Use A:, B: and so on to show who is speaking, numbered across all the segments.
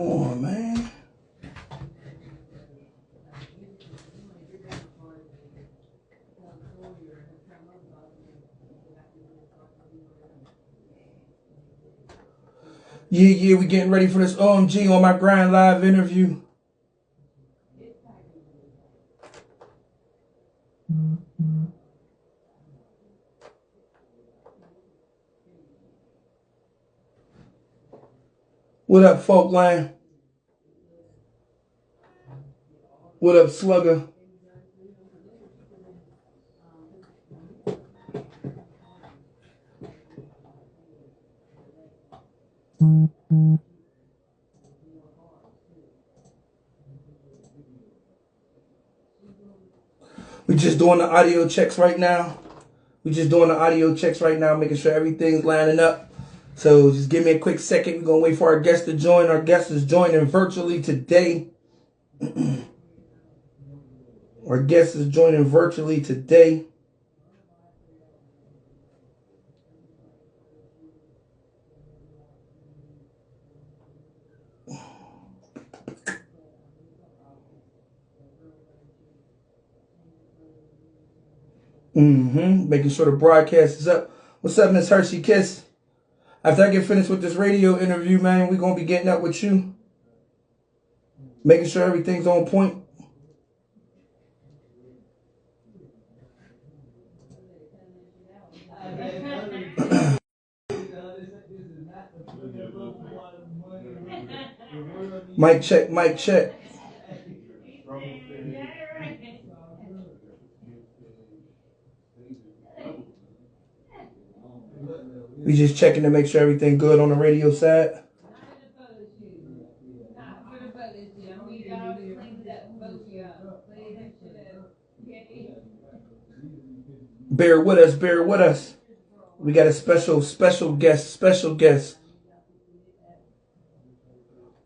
A: Come on, man. Yeah, we getting ready for this OMG on my grind live interview. What up, Folkland? What up, Slugger? We just doing the audio checks right now. Making sure everything's lining up. So just give me a quick second. We're gonna wait for our guest to join. Our guest is joining virtually today. Our guest is joining virtually today. Making sure the broadcast is up. What's up, Miss Hershey Kiss? After I get finished with this radio interview, man, we're going to be getting up with you. Making sure everything's on point. Mic check, mic check. We just checking to make sure everything good on the radio side. Bear with us. We got a special guest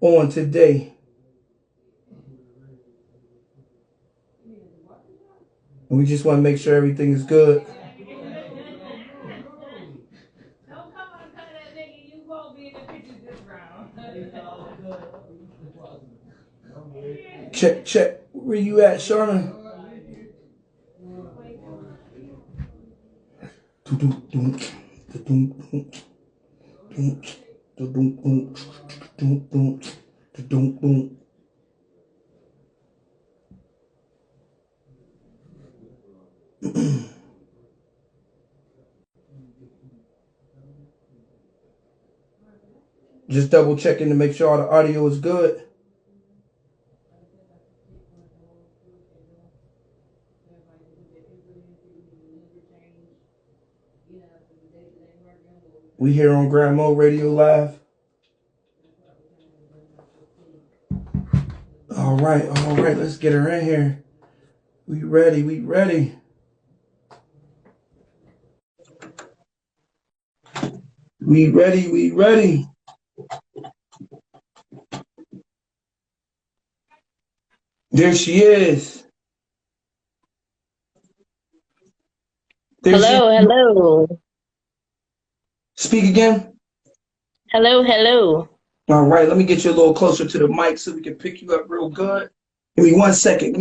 A: on today. And we just want to make sure everything is good. Check. Where you at, Sherman? Just double checking to make sure all the audio is good. We here on Grand Mo Radio Live. All right. Let's get her in here. We ready. We ready. There she is.
B: Hello.
A: Speak again.
B: Hello.
A: All right, let me get you a little closer to the mic so we can pick you up real good. Give me 1 second. All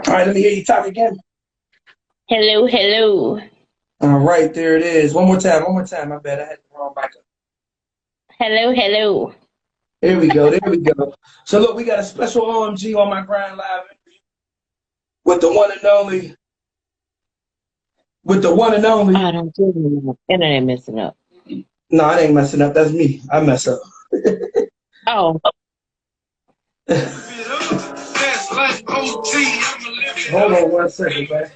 A: right, let me hear you talk again.
B: Hello.
A: All right, there it is. One more time. My bad, I had the wrong mic up.
B: Hello.
A: There we go. So look, we got a special OMG on my grind live interview with the one and only.
B: I don't do it. Internet messing up.
A: No, it ain't messing up. That's me. I mess up.
B: Oh.
A: Hold on 1 second, man.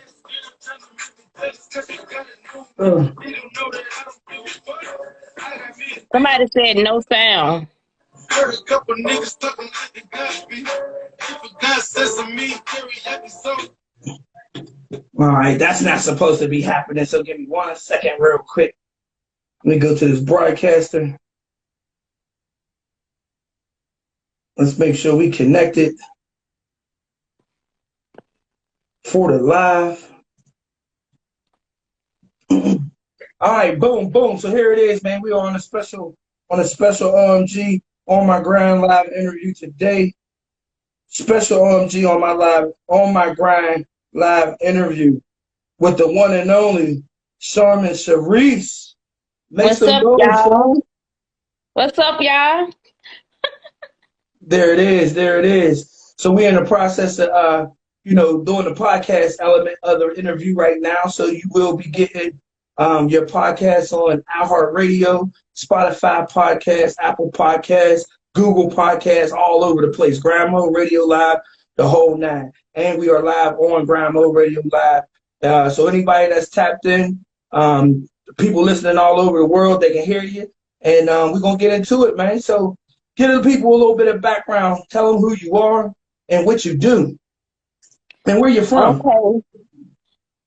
B: Somebody said no sound.
C: Heard a couple niggas talking like they got me. God says to me,
A: all right, that's not supposed to be happening. So give me 1 second real quick. Let me go to this broadcaster. Let's make sure we connected. for the live. All right, boom, boom. So here it is, man. We are on a special OMG on my grind live interview today. Special OMG on my grind live interview with the one and only Sharman Sharice.
B: What's up, y'all? What's up, y'all?
A: There it is. There it is. So we're in the process of doing the podcast element of the interview right now. So you will be getting your podcast on iHeartRadio, Spotify Podcast, Apple Podcasts, Google Podcasts, all over the place. Grind Mode Radio Live, the whole nine. And we are live on Grind Mode Radio Live. So anybody that's tapped in, people listening all over the world, they can hear you. And we're going to get into it, man. So give the people a little bit of background. Tell them who you are and what you do and where you're from.
B: Okay.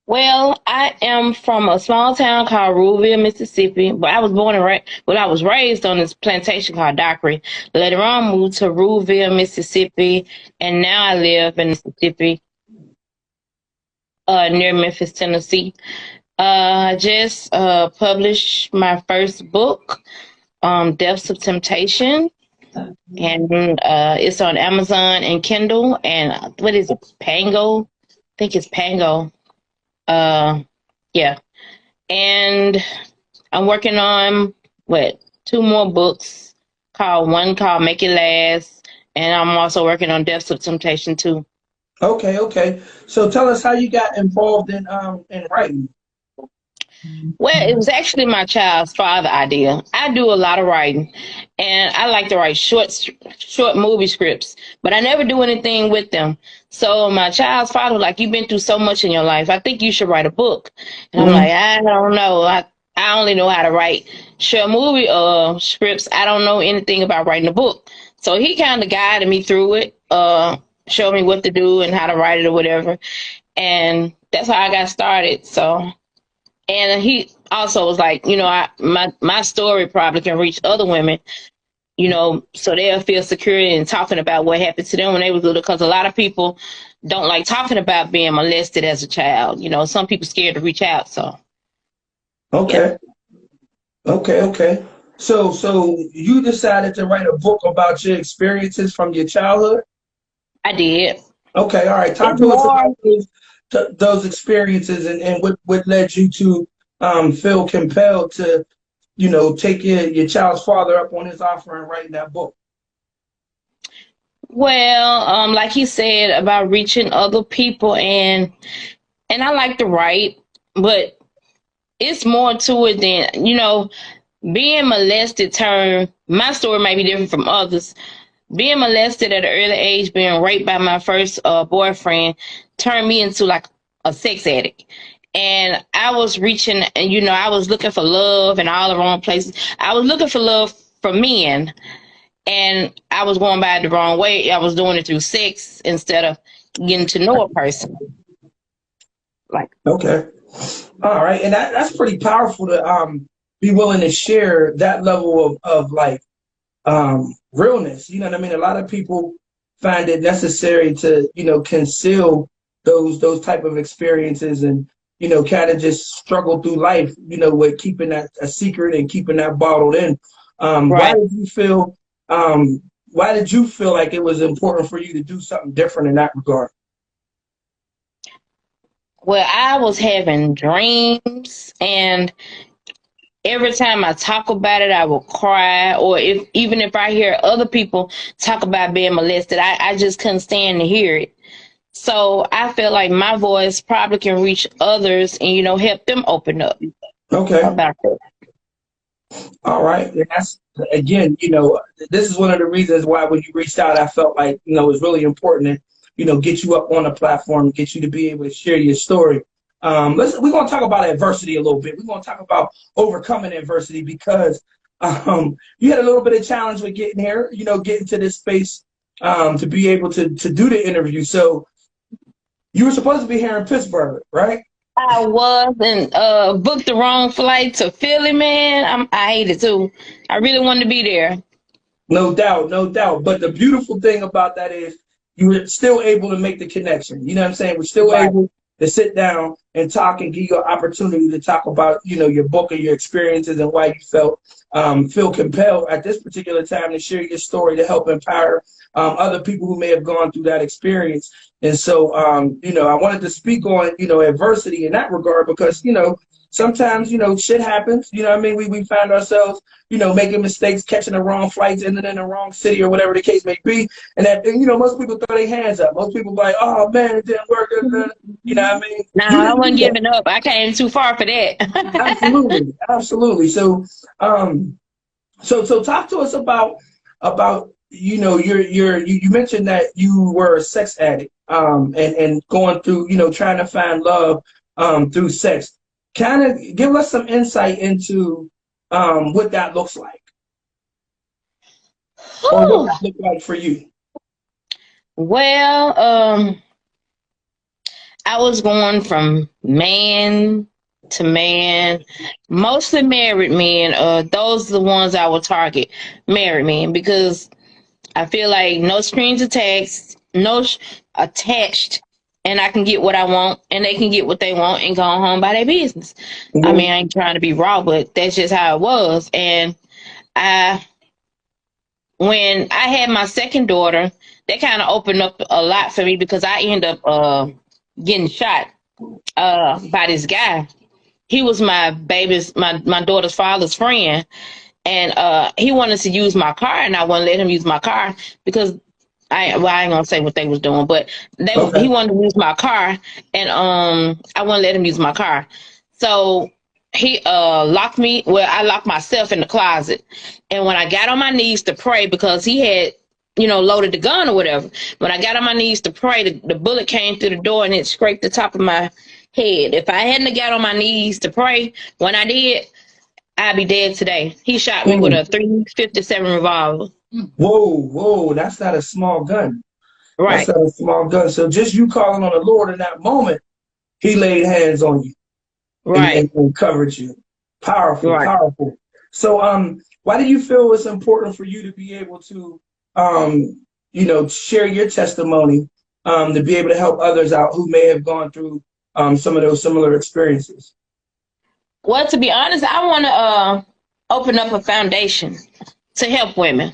B: Well, I am from a small town called Ruleville, Mississippi. But I was I was raised on this plantation called Dockery. Later on, moved to Ruleville, Mississippi, and now I live in Mississippi, near Memphis, Tennessee. I just published my first book, Depths of Temptation, and it's on Amazon and Kindle. And what is it? Pango? I think it's Pango. Yeah. And I'm working on two more books. One called Make It Last, and I'm also working on Depths of Temptation too.
A: Okay. So tell us how you got involved in writing.
B: Well, it was actually my child's father idea. I do a lot of writing, and I like to write short movie scripts, but I never do anything with them. So my child's father was like, "You've been through so much in your life. I think you should write a book." And I'm like, "I don't know. I only know how to write short movie scripts. I don't know anything about writing a book." So he kind of guided me through it, showed me what to do and how to write it or whatever. And that's how I got started. So. And he also was like, my story probably can reach other women, so they'll feel secure in talking about what happened to them when they was little. Because a lot of people don't like talking about being molested as a child. Some people scared to reach out. So.
A: Okay. Yeah. Okay. So you decided to write a book about your experiences from your childhood? I
B: did.
A: Okay. All right. Talk to us about those experiences and what led you to feel compelled to take your child's father up on his offer and writing that book.
B: Well, like he said about reaching other people, and I like to write, but it's more to it than being molested. My story might be different from others. Being molested at an early age, being raped by my first boyfriend, turned me into like a sex addict. And I was reaching, and I was looking for love in all the wrong places. I was looking for love from men, and I was going by it the wrong way. I was doing it through sex instead of getting to know a person.
A: Okay. All right. And that's pretty powerful to be willing to share that level of realness. You know what I mean? A lot of people find it necessary to, conceal those type of experiences and, kind of just struggle through life, with keeping that a secret and keeping that bottled in.
B: Right.
A: Why did you feel like it was important for you to do something different in that regard?
B: Well, I was having dreams, and every time I talk about it, I will cry. Or even if I hear other people talk about being molested, I just couldn't stand to hear it. So I feel like my voice probably can reach others and, help them open up.
A: Okay.
B: About it.
A: All right. And that's, again, this is one of the reasons why when you reached out, I felt like, it was really important to, get you up on a platform, get you to be able to share your story. We're going to talk about adversity a little bit. We're going to talk about overcoming adversity because you had a little bit of challenge with getting here, getting to this space to be able to do the interview. So you were supposed to be here in Pittsburgh, right?
B: I was, and booked the wrong flight to Philly, man. I hate it too. I really wanted to be there.
A: No doubt. But the beautiful thing about that is you were still able to make the connection. You know what I'm saying? We're still able to sit down and talk and give you an opportunity to talk about, your book and your experiences and why you feel compelled at this particular time to share your story to help empower other people who may have gone through that experience. And so, I wanted to speak on, adversity in that regard because, sometimes, shit happens. You know what I mean? We find ourselves, making mistakes, catching the wrong flights, ending in the wrong city or whatever the case may be. And most people throw their hands up. Most people like, oh man, it didn't work. You know what I mean?
B: No, I wasn't giving up. I came too far for that.
A: Absolutely. Absolutely. So, so talk to us about, you mentioned that you were a sex addict, and going through, trying to find love, through sex. Kind of give us some insight into what that looks like, or what that looked like for you.
B: Well, I was going from man to man, mostly married men. Those are the ones I would target, married men, because I feel like no strings attached, attached, and I can get what I want, and they can get what they want and go home by their business.
A: Mm-hmm.
B: I mean, I ain't trying to be raw, but that's just how it was. And when I had my second daughter, that kind of opened up a lot for me because I ended up getting shot by this guy. He was my daughter's father's friend, and he wanted to use my car, and I wouldn't let him use my car because I ain't gonna say what they was doing, but he wanted to use my car, and I wouldn't let him use my car. So he locked me. Well, I locked myself in the closet, and when I got on my knees to pray, because he had, loaded the gun or whatever. When I got on my knees to pray, the bullet came through the door and it scraped the top of my head. If I hadn't got on my knees to pray when I did, I'd be dead today. He shot me with a .357 revolver.
A: Whoa, that's not a small gun.
B: Right.
A: That's not a small gun. So just you calling on the Lord in that moment, he laid hands on you.
B: Right.
A: And covered you. Powerful,
B: right.
A: Powerful. So why do you feel it's important for you to be able to share your testimony, to be able to help others out who may have gone through some of those similar experiences?
B: Well, to be honest, I want to open up a foundation to help women.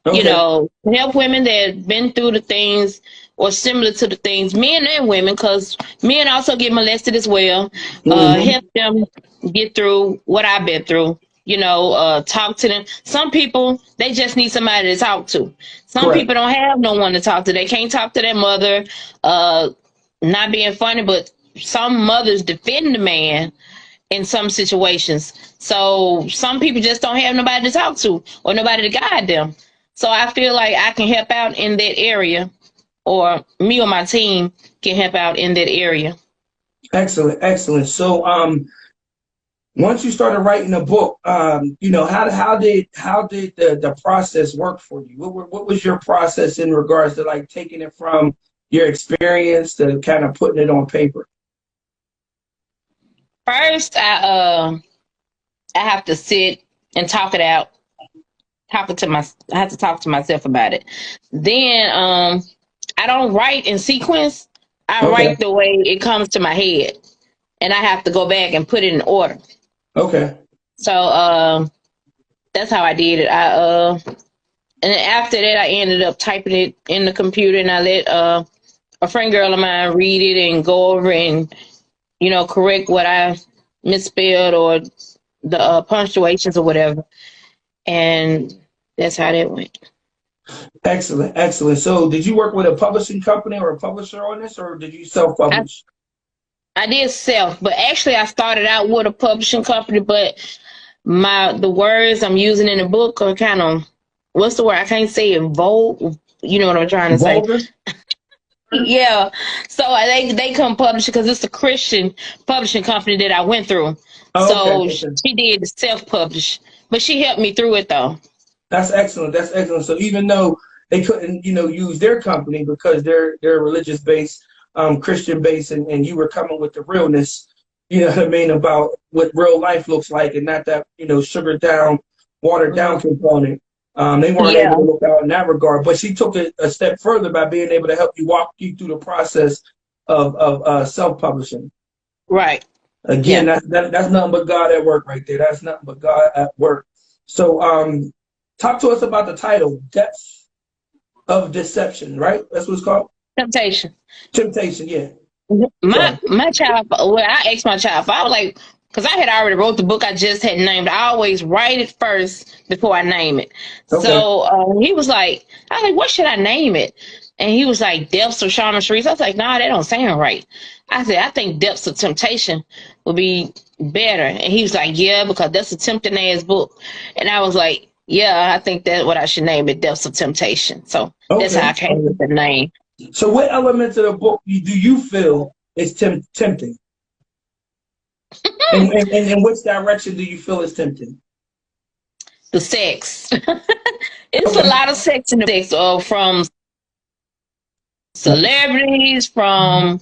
A: Okay.
B: Help women that have been through the things or similar to the things, men and women, because men also get molested as well. Help them get through what I've been through. Talk to them. Some people, they just need somebody to talk to. Some people don't have no one to talk to. They can't talk to their mother. Not being funny, but some mothers defend the man in some situations. So some people just don't have nobody to talk to or nobody to guide them. So I feel like I can help out in that area, or me or my team can help out in that area. Excellent.
A: So once you started writing a book, how did the process work for you? What was your process in regards to like taking it from your experience to kind of putting it on paper?
B: First, I have to sit and talk it out. I have to talk to myself about it. Then I don't write in sequence. I write the way it comes to my head, and I have to go back and put it in order.
A: Okay.
B: So that's how I did it. And then after that, I ended up typing it in the computer, and I let a friend girl of mine read it and go over and correct what I misspelled or the punctuations or whatever. And that's how that went.
A: Excellent. So did you work with a publishing company or a publisher on this, or did you self-publish?
B: I did self, but actually I started out with a publishing company, but the words I'm using in the book are kind of, what's the word? I can't say it, vogue. You know what I'm trying to
A: Vulgar?
B: say? Yeah. So they couldn't publish it because it's a Christian publishing company that I went through. So she did self-publish, but she helped me through it though.
A: That's excellent. So even though they couldn't, use their company because they're religious based, Christian based, and you were coming with the realness, about what real life looks like, and not that, sugared down, watered down component. They weren't able to look out in that regard, but she took it a step further by being able to help you walk you through the process of self-publishing.
B: Right.
A: Again,
B: Yeah.
A: that's nothing but God at work right there. That's nothing but God at work. So talk to us about the title, Depths of Deception, right? That's what it's called?
B: Temptation.
A: Temptation, yeah. Right.
B: My child, well, I asked my child, I was like, because I had already wrote the book, I just had named it. I always write it first before I name it.
A: Okay.
B: So he was like, I was like, what should I name it? And he was like, Depths of Shaman Sharice. I was like, nah, that don't sound right. I said, I think Depths of Temptation would be better. And he was like, yeah, because that's a tempting ass book. And I was like, yeah, I think that's what I should name it, Depths of Temptation. So that's how I
A: Okay.
B: came with the name.
A: So what elements of the book do you feel is tempting? In which direction do you feel is tempting?
B: The sex. It's a
A: Okay.
B: lot of sex in the sex, from celebrities, from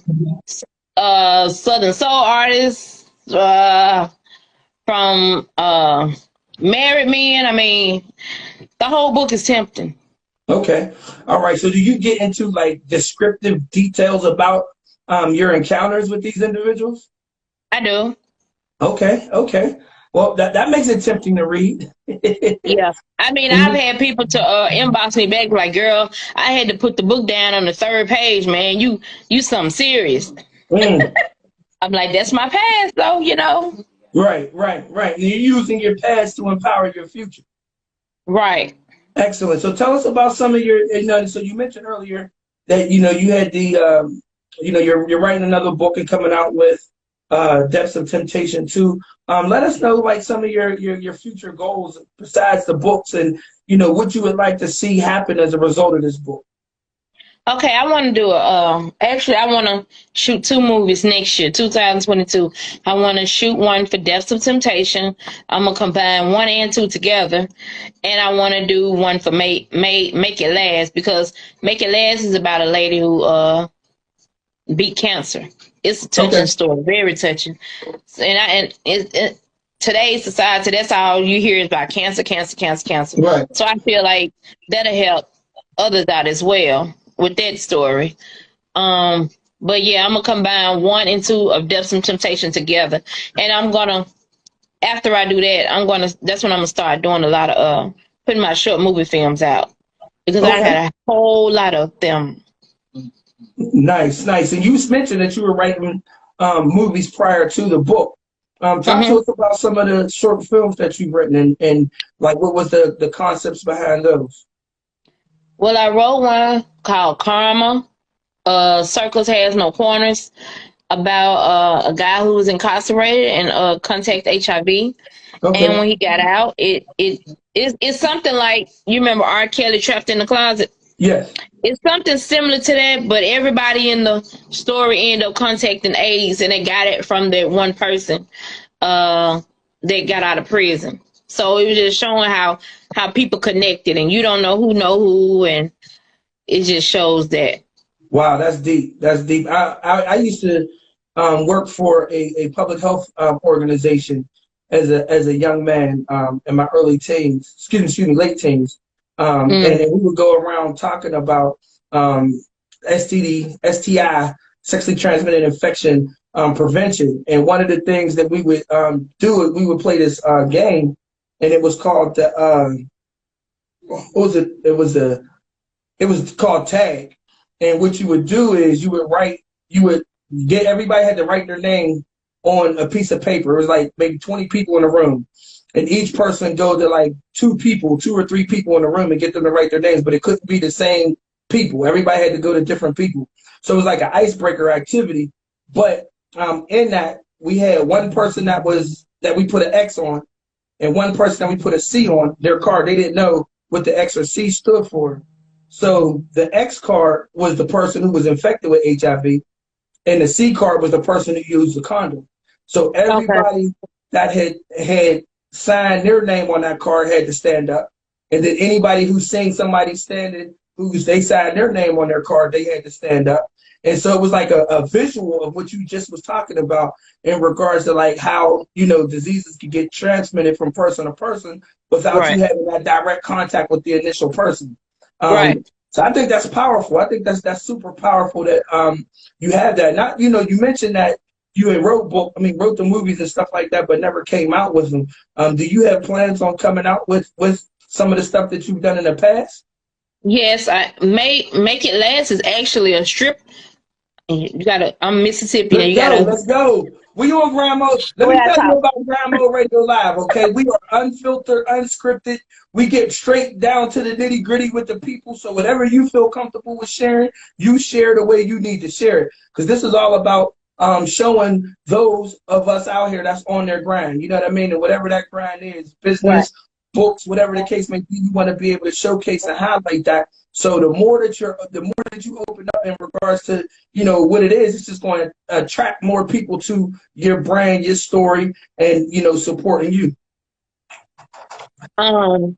B: Southern Soul artists, from married men. I mean, the whole book is tempting.
A: Okay. All right. So do you get into like descriptive details about your encounters with these individuals?
B: I do.
A: Okay. Okay. Well, that makes it tempting to read.
B: Yeah. I mean, I've
A: Mhm.
B: had people to inbox me back like, girl, I had to put the book down on the third page, man. You something serious.
A: Mm.
B: I'm like, that's my past though, you know?
A: Right, right, right. And you're using your past to empower your future.
B: Right.
A: Excellent. So tell us about some of your, so you mentioned earlier that, you had the, you're writing another book and coming out with Depths of Temptation too. Let us know like some of your future goals besides the books and, what you would like to see happen as a result of this book.
B: Okay, I want to do actually, I want to shoot 2 movies next year, 2022. I want to shoot one for Depths of Temptation. I'm going to combine 1 and 2 together. And I want to do one for Make It Last, because Make It Last is about a lady who beat cancer. It's a touching
A: Okay.
B: story, very touching. Today's society, that's all you hear is about cancer, cancer, cancer, cancer.
A: Right.
B: So I feel like that'll help others out as well with that story. But yeah, I'm gonna combine 1 and 2 of Depths and Temptation together, and I'm gonna, after I do that, that's when I'm gonna start doing a lot of putting my short movie films out, because I
A: Okay.
B: had a whole lot of them.
A: Nice, nice. And you mentioned that you were writing movies prior to the book. Talk to us about some of the short films that you've written and like what was the concepts behind those?
B: Well, I wrote one called Karma. Circles Has No Corners, about a guy who was incarcerated and contacted HIV. And
A: Okay.
B: when he got out, it's something like, you remember R. Kelly, Trapped in the Closet?
A: Yes.
B: It's something similar to that, but everybody in the story ended up contacting AIDS, and they got it from that one person that got out of prison. So it was just showing how people connected, and you don't know who, and it just shows that.
A: Wow, that's deep. That's deep. I used to work for a public health organization as a young man in my early teens, excuse me, late teens. And we would go around talking about STI, sexually transmitted infection prevention. And one of the things that we would do, we would play this game, and it was called what was it? It was called tag. And what you would do is you would get, everybody had to write their name on a piece of paper. It was like maybe 20 people in a room. And each person go to like 2 or 3 people in the room and get them to write their names, but it couldn't be the same people. Everybody had to go to different people. So it was like an icebreaker activity. But in that, we had one person that we put an X on, and one person that we put a C on their card. They didn't know what the X or C stood for. So the X card was the person who was infected with HIV, and the C card was the person who used the condom. So everybody that had signed their name on that card had to stand up, and then anybody who seen somebody standing they signed their name on their card, they had to stand up. And so it was like a visual of what you just was talking about in regards to like how diseases can get transmitted from person to person without you having that direct contact with the initial person.
B: Right.
A: So I think that's powerful. I think that's super powerful that you have that. Not, you know, you mentioned that you had wrote the movies and stuff like that, but never came out with them. Do you have plans on coming out with some of the stuff that you've done in the past?
B: Yes, I make it last is actually a strip. You gotta. I'm Mississippi, and
A: Let's
B: you
A: go.
B: gotta.
A: Let's go. We on Grandma. Let
B: We
A: me
B: gotta
A: tell you
B: talk.
A: about Grandma Radio Live, okay? We are unfiltered, unscripted. We get straight down to the nitty gritty with the people. So whatever you feel comfortable with sharing, you share the way you need to share it. Because this is all about showing those of us out here that's on their grind. You know what I mean? And whatever that grind is,
B: Right.
A: business, books, whatever the case may be, you want to be able to showcase and highlight that. So the more that you open up in regards to, you know, what it is, it's just going to attract more people to your brand, your story, and, you know, supporting you.
B: Um,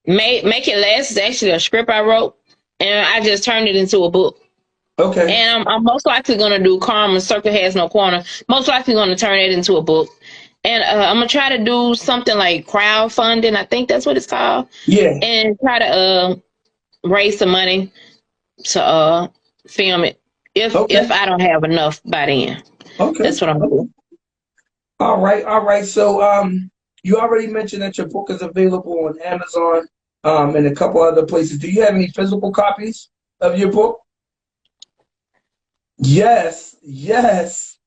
B: make it last is actually a script I wrote, and I just turned it into a book.
A: Okay.
B: And I'm most likely gonna do Karma Circle Has No Corner. Most likely gonna turn it into a book. And I'm gonna try to do something like crowdfunding. I think that's what it's called.
A: Yeah.
B: And try to raise some money to film it.
A: Okay.
B: If I don't have enough by then.
A: Okay.
B: That's what I'm
A: Okay.
B: doing.
A: All right. All right. So you already mentioned that your book is available on Amazon and a couple other places. Do you have any physical copies of your book? Yes. Yes.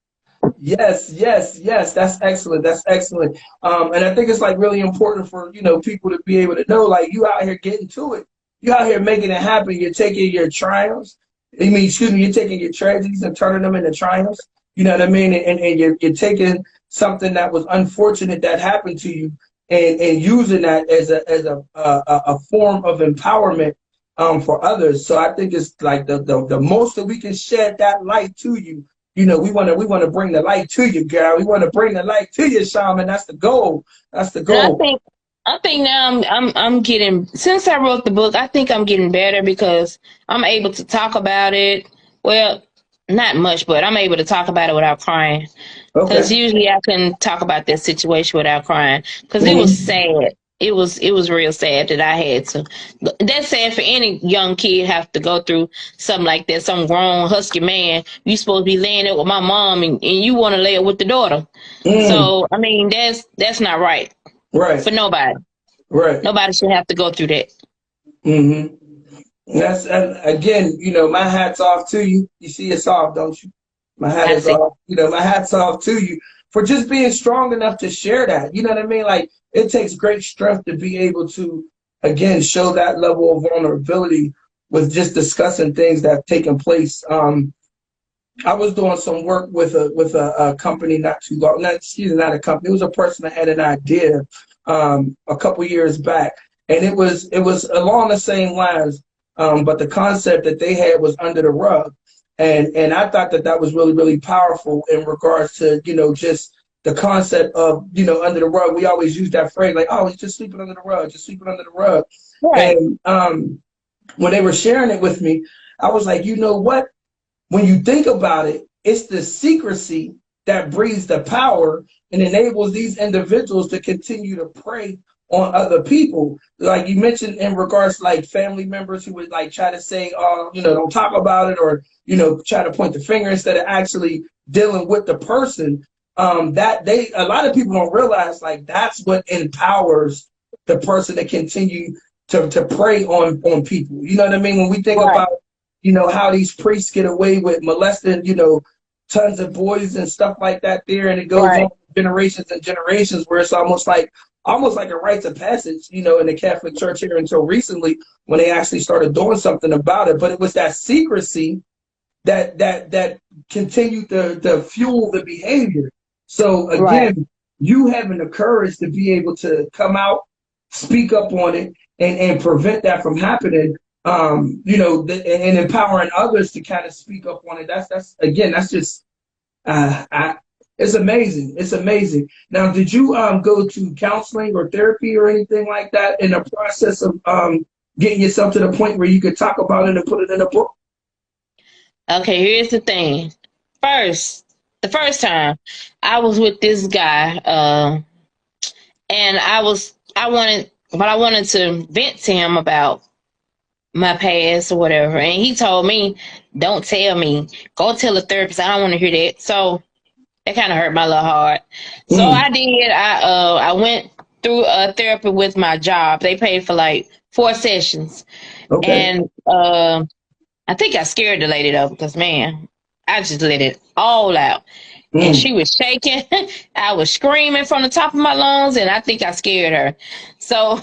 A: Yes, yes, yes. That's excellent. That's excellent. And I think it's like really important for, you know, people to be able to know, like, you out here getting to it. You out here making it happen. You're taking your triumphs. Excuse me, you're taking your tragedies and turning them into triumphs. You know what I mean? And you're taking something that was unfortunate that happened to you and using that as a form of empowerment for others. So I think it's like the most that we can shed that light to you. You know, we want to bring the light to you, girl. We want to bring the light to you, Shaman. That's the goal. That's the
B: And
A: goal.
B: I think now I'm getting, since I wrote the book, I think I'm getting better because I'm able to talk about it. Well, not much, but I'm able to talk about it without crying. Because
A: Okay.
B: usually I can talk about that situation without crying. Because it was
A: Mhm.
B: sad. It was real sad that I had to. That's sad for any young kid have to go through something like that. Some grown husky man, you supposed to be laying there with my mom, and you want to lay it with the daughter.
A: Mm.
B: So I mean that's not right
A: Right.
B: for nobody.
A: Right.
B: Nobody should have to go through that.
A: Hmm. That's, and again, you know, my hat's off to you. You see it's off, don't you? My hat
B: I
A: is
B: see.
A: off. You know, my hat's off to you for just being strong enough to share that. You know what I mean? Like, it takes great strength to be able to, again, show that level of vulnerability with just discussing things that have taken place. I was doing some work with a company not too long. Not excuse me, not a company. It was a person that had an idea a couple years back, and it was along the same lines. But the concept that they had was under the rug, and I thought that that was really really powerful in regards to, you know, just the concept of, you know, under the rug. We always use that phrase like, oh, it's just sweeping under the rug, just sweeping under the rug.
B: Right.
A: And when they were sharing it with me, I was like, you know what? When you think about it, it's the secrecy that breeds the power and enables these individuals to continue to prey on other people. Like you mentioned in regards to like family members who would like try to say, oh, you know, don't talk about it, or, you know, try to point the finger instead of actually dealing with the person. That they, a lot of people don't realize, like, that's what empowers the person to continue to prey on people. You know what I mean? When we think
B: Right.
A: about, you know, how these priests get away with molesting, you know, tons of boys and stuff like that there, and it goes on
B: Right.
A: generations and generations, where it's almost like a rites of passage, you know, in the Catholic Church here until recently when they actually started doing something about it. But it was that secrecy that continued to fuel the behavior. So
B: Right.
A: again, you having the courage to be able to come out, speak up on it, and prevent that from happening, you know, and empowering others to kind of speak up on it. That's again, that's just, it's amazing. It's amazing. Now, did you go to counseling or therapy or anything like that in the process of getting yourself to the point where you could talk about it and put it in a book?
B: Okay, here's the thing. The first time I was with this guy, and I wanted to vent to him about my past or whatever. And he told me, don't tell me. Go tell the therapist. I don't want to hear that. So that kind of hurt my little heart. So
A: Mm.
B: I did. I went through therapy with my job. They paid for like 4 sessions.
A: Okay.
B: And I think I scared the lady though, because man, I just let it all out. And
A: Mm.
B: she was shaking. I was screaming from the top of my lungs, and I think I scared her. So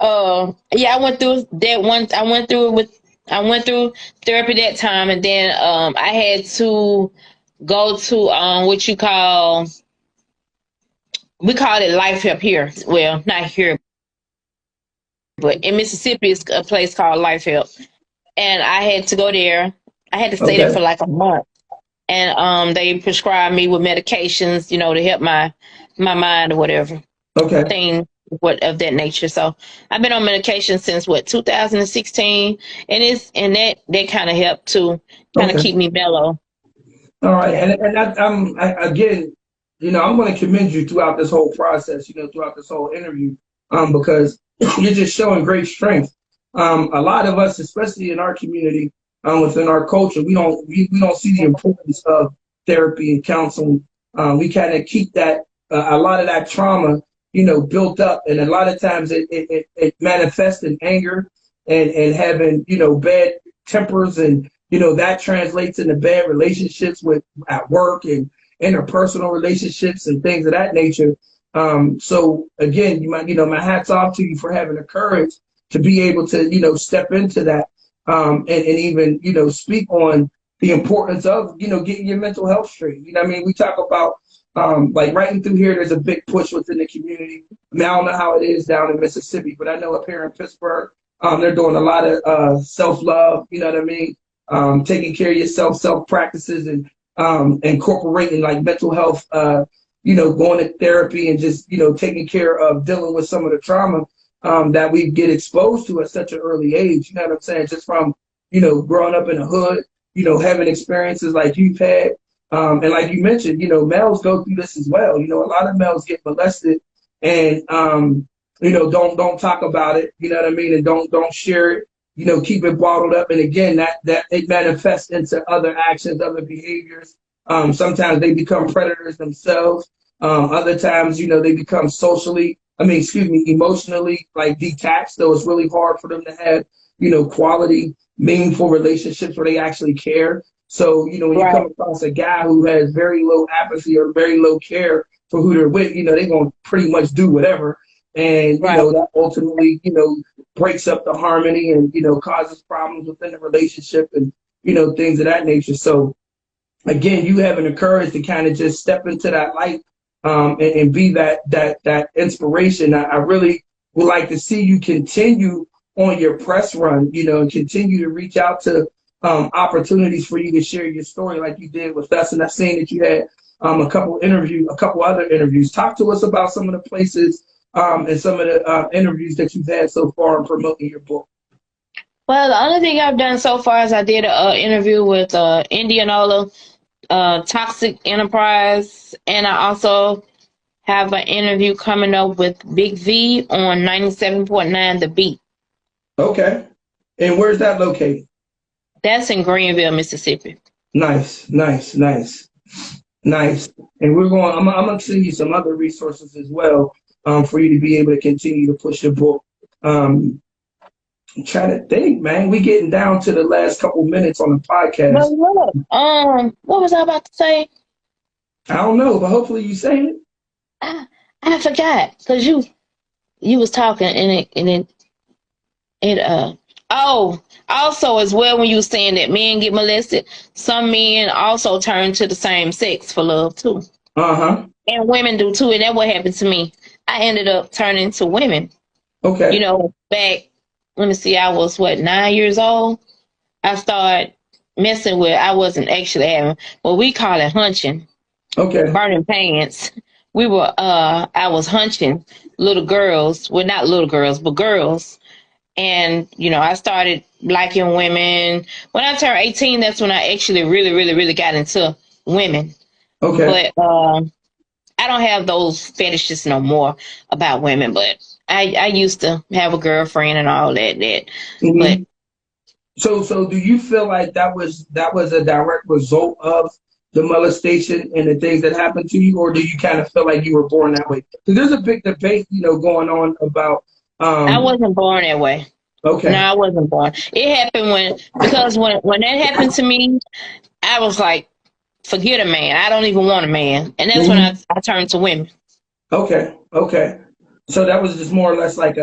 B: yeah, I went through that once. I went through therapy that time, and then I had to go to what you call, we call it Life Help here. Well, not here, but in Mississippi, it's a place called Life Help, and I had to go there. I had to stay there
A: Okay.
B: for like a month, and they prescribed me with medications, to help my mind or whatever
A: Okay.
B: thing, what of that nature. So I've been on medication since 2016, and that kind of helped to kind of
A: Okay.
B: keep me mellow.
A: All right.
B: Yeah.
A: Again, I'm going to commend you throughout this whole process, throughout this whole interview, because you're just showing great strength. A lot of us, especially in our community, within our culture, we don't see the importance of therapy and counseling. We kind of keep that a lot of that trauma, built up, and a lot of times it manifests in anger and having bad tempers, and that translates into bad relationships with at work and interpersonal relationships and things of that nature. So again, my hat's off to you for having the courage to be able to step into that, and even speak on the importance of getting your mental health straight. What I mean, we talk about like right through here, there's a big push within the community. I mean, I don't know how it is down in Mississippi, but I know up here in Pittsburgh, they're doing a lot of self-love, you know what I mean? Taking care of yourself, self-practices, and incorporating like mental health, going to therapy and just, taking care of dealing with some of the trauma that we get exposed to at such an early age. You know what I'm saying? Just from, growing up in the hood, having experiences like you've had. And like you mentioned, males go through this as well. A lot of males get molested and, don't talk about it, you know what I mean? And don't share it, keep it bottled up. And again, that it manifests into other actions, other behaviors. Sometimes they become predators themselves. Other times, they become emotionally like detached. So it's really hard for them to have, quality, meaningful relationships where they actually care. So, when you
B: Right.
A: come across a guy who has very low apathy or very low care for who they're with, they're going to pretty much do whatever. And,
B: Right.
A: that ultimately, breaks up the harmony and, causes problems within the relationship and, things of that nature. So, again, you having the courage to kind of just step into that light, and be that inspiration. I really would like to see you continue on your press run, and continue to reach out to opportunities for you to share your story like you did with us. And I've seen that you had a couple other interviews. Talk to us about some of the places and some of the interviews that you've had so far in promoting your book.
B: Well, the only thing I've done so far is I did an interview with Indianola Toxic Enterprise, and I also have an interview coming up with Big V on 97.9 The Beat.
A: Okay. And where's that located?
B: That's in Greenville, Mississippi.
A: Nice, nice, nice, nice. And I'm going to send you some other resources as well, for you to be able to continue to push your book. I'm trying to think, man. We getting down to the last couple minutes on the podcast.
B: But look, what was I about to say?
A: I don't know, but hopefully you say it.
B: I forgot because you was talking and it also as well, when you were saying that men get molested, some men also turn to the same sex for love too.
A: Uh-huh.
B: And women do too, and that's what happened to me. I ended up turning to women.
A: Okay.
B: Back, let me see, I was 9 years old. I started messing with, I wasn't actually having, well, we call it hunching.
A: Okay.
B: Burning pants. I was hunching little girls, well, not little girls, but girls. And, I started liking women. When I turned 18, that's when I actually really, really, really got into women.
A: Okay.
B: But I don't have those fetishes no more about women. But I used to have a girlfriend and all that, but
A: Mhm. So do you feel like that was a direct result of the molestation and the things that happened to you, or do you kind of feel like you were born that way? Because there's a big debate, going on about.
B: I
A: Um,
B: wasn't born that way. No,
A: okay.
B: I wasn't born. It happened because when that happened to me, I was like, forget a man. I don't even want a man. And that's when
A: Mhm.
B: I turned to women.
A: Okay. Okay. So that was just more or less like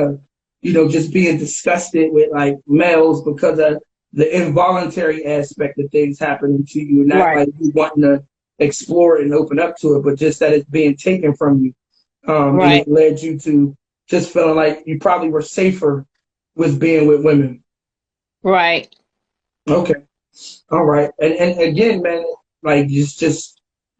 A: just being disgusted with like males because of the involuntary aspect of things happening to you, not
B: Right.
A: like you wanting to explore it and open up to it, but just that it's being taken from you. And
B: Right.
A: it led you to just feeling like you probably were safer with being with women.
B: Right.
A: Okay. All right. And again, man, like just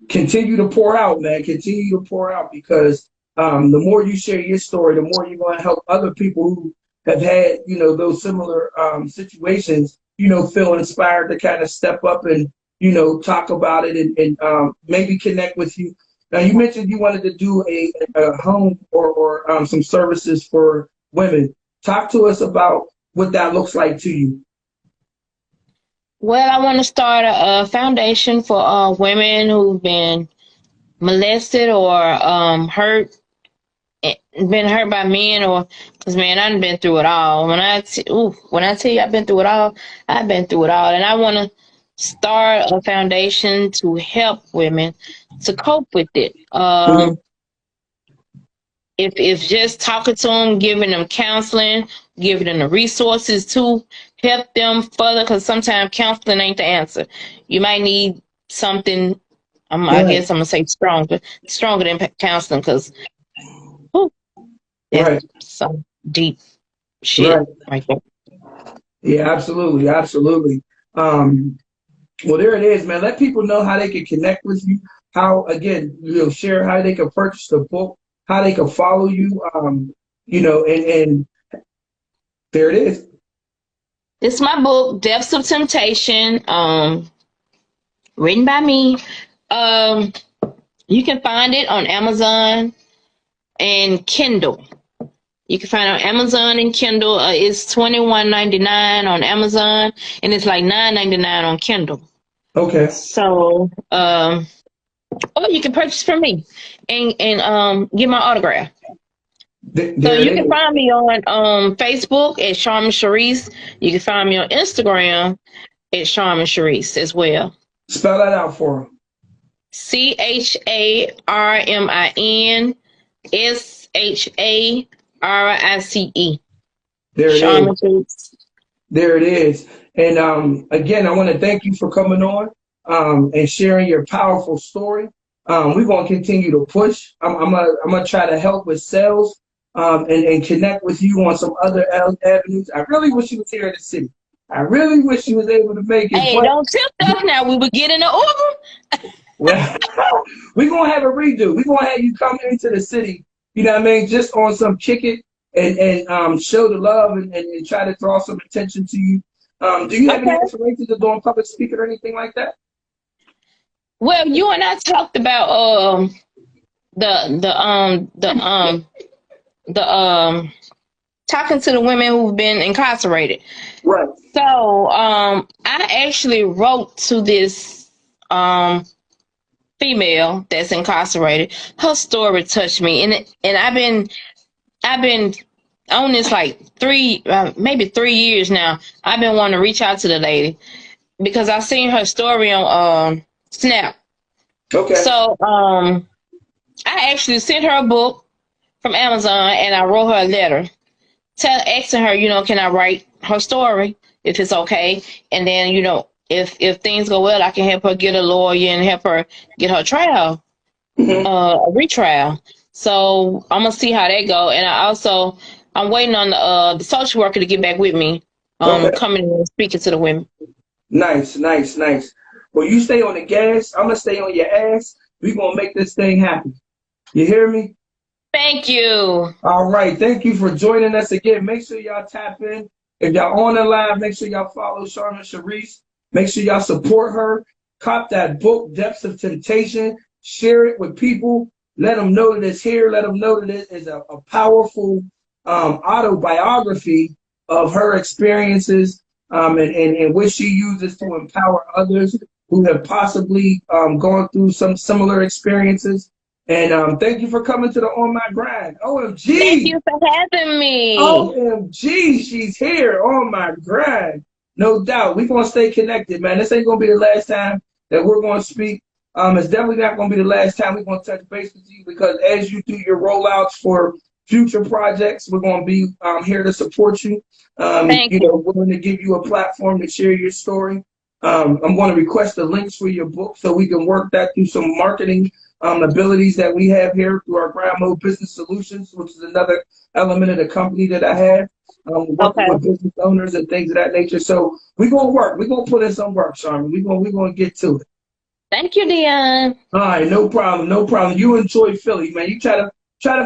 A: continue to pour out, man. Continue to pour out because the more you share your story, the more you're going to help other people who have had, those similar situations, feel inspired to kind of step up and, talk about it and maybe connect with you. Now, you mentioned you wanted to do a home or some services for women. Talk to us about what that looks like to you.
B: Well, I want to start a foundation for women who've been molested or been hurt by men, or because man, I've been through it all. When I tell you I've been through it all, I've been through it all, and I want to start a foundation to help women to cope with it.
A: Mhm.
B: If just talking to them, giving them counseling, giving them the resources to help them further, because sometimes counseling ain't the answer. You might need something. I
A: Right,
B: guess I'm gonna say stronger than counseling, because that's
A: right,
B: some deep shit
A: right.
B: right there.
A: Yeah, absolutely, absolutely. Um, well, there it is, man. Let people know how they can connect with you. How again, share how they can purchase the book, how they can follow you. And there it is.
B: It's my book, Depths of Temptation, written by me. Um, you can find it on Amazon and Kindle. You can find it on Amazon and Kindle. It's $21.99 on Amazon, and it's like $9.99 on Kindle.
A: Okay,
B: So, or you can purchase from me and get my autograph. So
A: there
B: you
A: it
B: can
A: is.
B: find me on Facebook at Charmin Sharice. You can find me on Instagram at Charmin Sharice as well.
A: Spell that out for them.
B: CharminSharice.
A: There it is.
B: Charmin Sharice.
A: There it is. And again, I want to thank you for coming on and sharing your powerful story. We're going to continue to push. I'm gonna try to help with sales and connect with you on some other avenues. I really wish you was here in the city. I really wish you was able to make it,
B: Hey,
A: but
B: don't tip us now. We were getting an Uber.
A: well, we're gonna have a redo. We're gonna have you come into the city, you know what I mean, just on some kick it and show the love and try to draw some attention to you. Do you have any
B: Okay.
A: aspirations of doing public speaking or anything like that?
B: Well, you and I talked about the the um the um the talking to the women who've been incarcerated.
A: Right.
B: So I actually wrote to this female that's incarcerated. Her story touched me, and I've been on this like maybe 3 years now. I've been wanting to reach out to the lady because I seen her story on Snap.
A: Okay.
B: So I actually sent her a book from Amazon, and I wrote her a letter, asking her, can I write her story if it's okay, and then if things go well, I can help her get a lawyer and help her get her trial,
A: Hmm.
B: a retrial. So I'm gonna see how that go, and I'm waiting on the social worker to get back with me,
A: Okay.
B: coming and speaking to the women.
A: Nice, nice, nice. Well, you stay on the gas. I'm gonna stay on your ass. We're gonna make this thing happen. You hear me?
B: Thank you.
A: All right. Thank you for joining us again. Make sure y'all tap in. If y'all on the live, make sure y'all follow Charmin Sharice. Make sure y'all support her. Cop that book, Depths of Temptation. Share it with people. Let them know that it's here. Let them know that it is a powerful autobiography of her experiences and what she uses to empower others who have possibly gone through some similar experiences. And thank you for coming to the On My Grind.
B: Thank
A: OMG!
B: you for having me.
A: OMG, she's here on my grind. No doubt. We're gonna stay connected, man. This ain't gonna be the last time that we're gonna speak. It's definitely not gonna be the last time we're gonna touch base with you because as you do your rollouts for future projects, we're gonna be here to support you.
B: Thank you.
A: Willing to give you a platform to share your story. I'm going to request the links for your book so we can work that through some marketing abilities that we have here through our Grand Mode Business Solutions, which is another element of the company that I have, working with business owners and things of that nature. So we're going to work. We're going to put in some work, Sharman. We're going to get to it.
B: Thank you, Dion.
A: All right, no problem, no problem. You enjoy Philly, man. You try to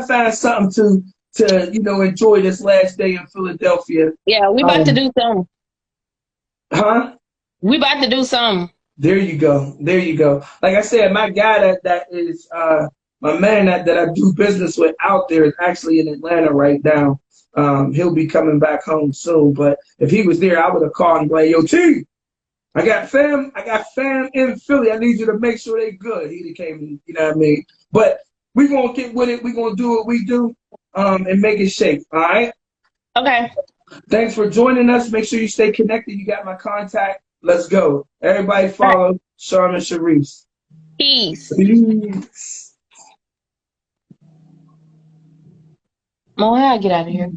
A: find something to enjoy this last day in Philadelphia.
B: Yeah, we about to do something.
A: Huh?
B: We about to do something.
A: There you go. There you go. Like I said, my guy that is my man that I do business with out there is actually in Atlanta right now. He'll be coming back home soon. But if he was there, I would have called and be like, yo, T, I got fam in Philly. I need you to make sure they good. He came, you know what I mean? But we're gonna get with it. We're gonna do what we do and make it shake. All right.
B: Okay.
A: Thanks for joining us. Make sure you stay connected. You got my contact. Let's go. Everybody follow Sharman Sharice.
B: Peace.
A: Peace.
B: Mo, how I get out of here?